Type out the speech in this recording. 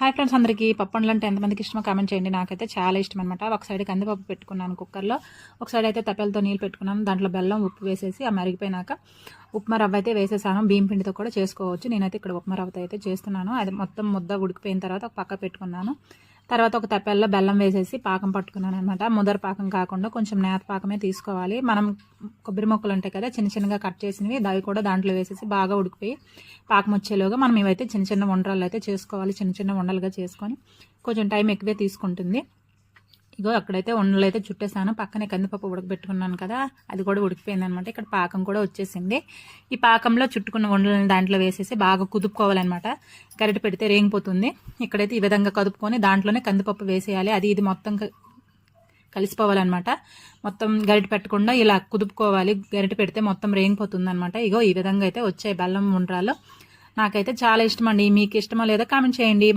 Hi friends, అందరికీ పప్పు వండలు అంటే ఎంతమందికి ఇష్టమో కామెంట్ చేయండి. నాకైతే చాలా ఇష్టం అనమాట. ఒక సైడ్ కందిపప్పు పెట్టుకున్నాను కుక్కర్లో, ఒక సైడ్ అయితే తప్పెలతో నీళ్ళు పెట్టుకున్నాను. దాంట్లో బెల్లం ఉప్పు వేసేసి ఆ మరిగిపోయినాక ఉప్మా రవ్వ అయితే వేసేసాను. బియ్యం పిండితో కూడా చేసుకోవచ్చు. నేనైతే ఇక్కడ ఉప్మా రవ్వతో అయితే చేస్తున్నాను. అది మొత్తం ముద్ద ఉడికిపోయిన తర్వాత ఒక పక్క పెట్టుకున్నాను. తర్వాత ఒక తప్పెల్లో బెల్లం వేసేసి పాకం పట్టుకున్నాను అనమాట. ముదర పాకం కాకుండా కొంచెం నేత పాకమే తీసుకోవాలి. మనం కొబ్బరి మొక్కలు ఉంటాయి కదా, చిన్న చిన్నగా కట్ చేసినవి, అవి కూడా దాంట్లో వేసేసి బాగా ఉడికిపోయి పాకం వచ్చేలోగా మనం ఇవైతే చిన్న చిన్న వంటలు అయితే చేసుకోవాలి. చిన్న చిన్న వండలుగా చేసుకొని కొంచెం టైం ఎక్కువే తీసుకుంటుంది. ఇగో అక్కడైతే ఉండలు అయితే చుట్టేసాను. పక్కనే కందిపప్పు ఉడకబెట్టుకున్నాను కదా, అది కూడా ఉడికిపోయింది అనమాట. ఇక్కడ పాకం కూడా వచ్చేసింది. ఈ పాకంలో చుట్టుకున్న వండలను దాంట్లో వేసేసి బాగా కుదుపుకోవాలన్నమాట. గరిటె పెడితే రేగిపోతుంది. ఇక్కడైతే ఈ విధంగా కదుపుకొని దాంట్లోనే కందిపప్పు వేసేయాలి. అది ఇది మొత్తం కలిసిపోవాలన్నమాట. మొత్తం గరిటె పెట్టకుండా ఇలా కుదుపుకోవాలి. గరిటె పెడితే మొత్తం రేగిపోతుంది అనమాట. ఇగో ఈ విధంగా అయితే వచ్చాయి బెల్లం ఉండ్రాలు. నాకైతే చాలా ఇష్టం అండి. మీకు ఇష్టమో లేదో కామెంట్ చేయండి.